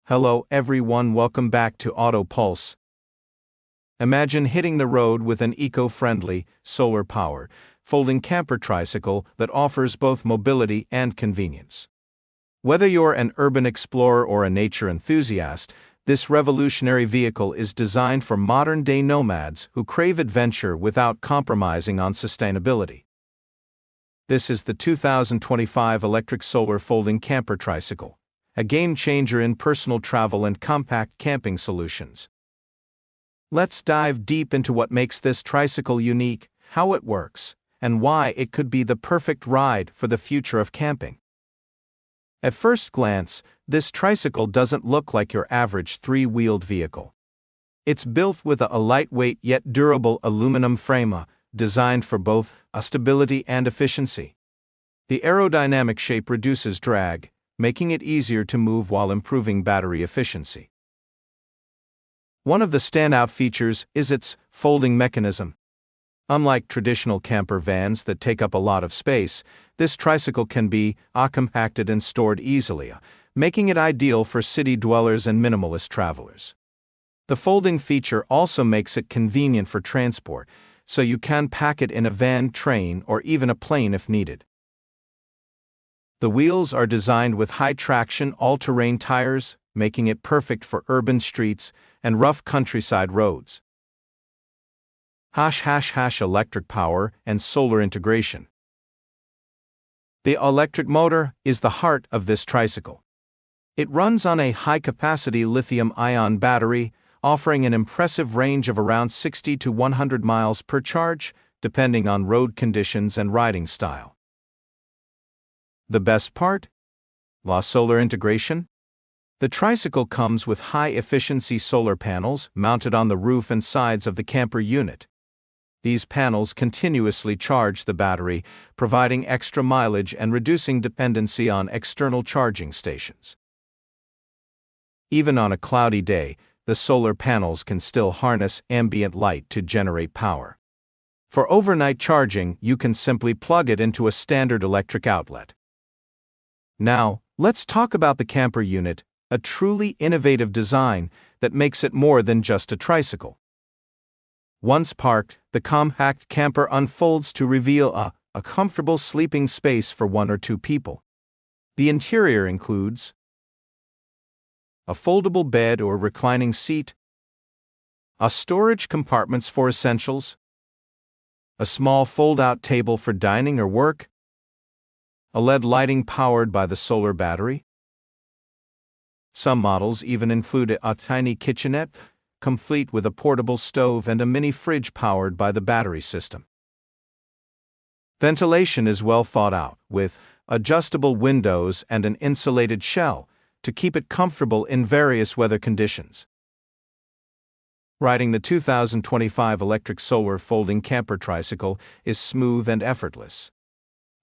Hello everyone, welcome back to Auto Pulse. Imagine hitting the road with an eco-friendly, solar-powered, folding camper tricycle that offers both mobility and convenience. Whether you're an urban explorer or a nature enthusiast, this revolutionary vehicle is designed for modern-day nomads who crave adventure without compromising on sustainability. This is the 2025 electric solar folding camper tricycle, a game-changer in personal travel and compact camping solutions. Let's dive deep into what makes this tricycle unique, how it works, and why it could be the perfect ride for the future of camping. At first glance, this tricycle doesn't look like your average three-wheeled vehicle. It's built with a lightweight yet durable aluminum frame, designed for both stability and efficiency. The aerodynamic shape reduces drag, making it easier to move while improving battery efficiency. One of the standout features is its folding mechanism. Unlike traditional camper vans that take up a lot of space, this tricycle can be compacted and stored easily, making it ideal for city dwellers and minimalist travelers. The folding feature also makes it convenient for transport, so you can pack it in a van, train, or even a plane if needed. The wheels are designed with high-traction, all-terrain tires, making it perfect for urban streets and rough countryside roads. Electric power and solar integration. The electric motor is the heart of this tricycle. It runs on a high-capacity lithium-ion battery, offering an impressive range of around 60 to 100 miles per charge, depending on road conditions and riding style. The best part? Solar integration? The tricycle comes with high-efficiency solar panels mounted on the roof and sides of the camper unit. These panels continuously charge the battery, providing extra mileage and reducing dependency on external charging stations. Even on a cloudy day, the solar panels can still harness ambient light to generate power. For overnight charging, you can simply plug it into a standard electric outlet. Now, let's talk about the camper unit, a truly innovative design that makes it more than just a tricycle. Once parked, the compact camper unfolds to reveal a comfortable sleeping space for one or two people. The interior includes a foldable bed or reclining seat, storage compartments for essentials, a small fold-out table for dining or work, a LED lighting powered by the solar battery. Some models even include a tiny kitchenette, complete with a portable stove and a mini fridge powered by the battery system. Ventilation is well thought out, with adjustable windows and an insulated shell to keep it comfortable in various weather conditions. Riding the 2025 electric solar folding camper tricycle is smooth and effortless.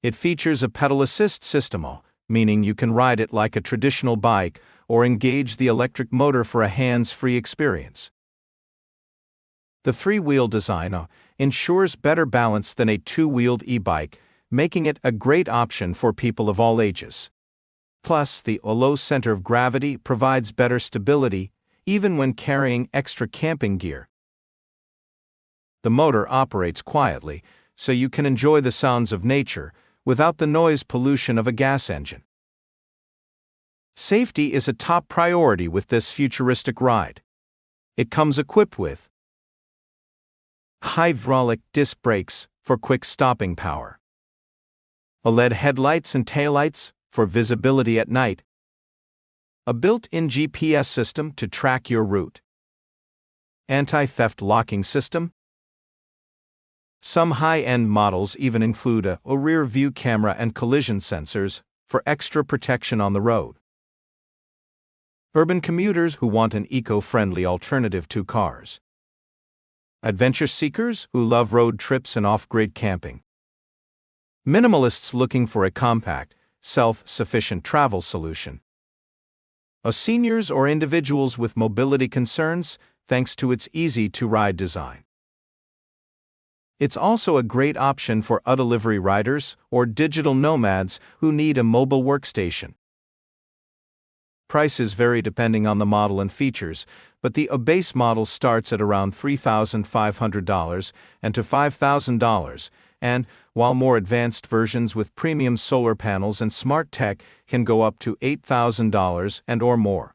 It features a pedal assist system, meaning you can ride it like a traditional bike or engage the electric motor for a hands-free experience. The three-wheel design ensures better balance than a two-wheeled e-bike, making it a great option for people of all ages. Plus, the low center of gravity provides better stability, even when carrying extra camping gear. The motor operates quietly, so you can enjoy the sounds of nature without the noise pollution of a gas engine. Safety is a top priority with this futuristic ride. It comes equipped with hydraulic disc brakes for quick stopping power, LED headlights and taillights for visibility at night, a built-in GPS system to track your route, anti-theft locking system. Some high-end models even include a rear-view camera and collision sensors for extra protection on the road. Urban commuters who want an eco-friendly alternative to cars. Adventure seekers who love road trips and off-grid camping. Minimalists looking for a compact, self-sufficient travel solution. Seniors or individuals with mobility concerns, thanks to its easy-to-ride design. It's also a great option for delivery riders or digital nomads who need a mobile workstation. Prices vary depending on the model and features, but the base model starts at around $3,500 and to $5,000, and, while more advanced versions with premium solar panels and smart tech can go up to $8,000 and or more.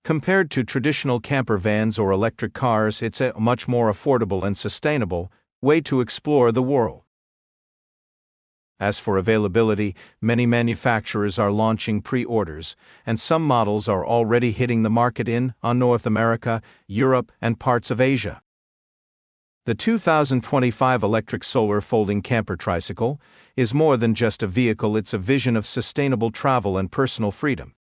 Compared to traditional camper vans or electric cars, it's a much more affordable and sustainable way to explore the world. As for availability, many manufacturers are launching pre-orders, and some models are already hitting the market in North America, Europe, and parts of Asia. The 2025 electric solar folding camper tricycle is more than just a vehicle, it's a vision of sustainable travel and personal freedom.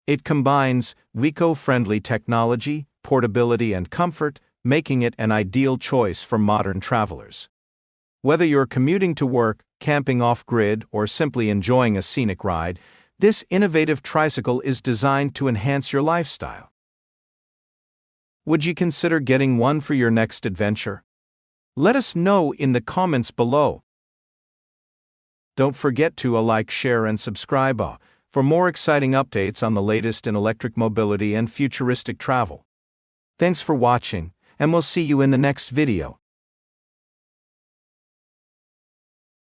It combines eco-friendly technology, portability, and comfort, making it an ideal choice for modern travelers. Whether you're commuting to work, camping off-grid, or simply enjoying a scenic ride, this innovative tricycle is designed to enhance your lifestyle. Would you consider getting one for your next adventure? Let us know in the comments below. Don't forget to like, share, and subscribe for more exciting updates on the latest in electric mobility and futuristic travel. Thanks for watching, and we'll see you in the next video.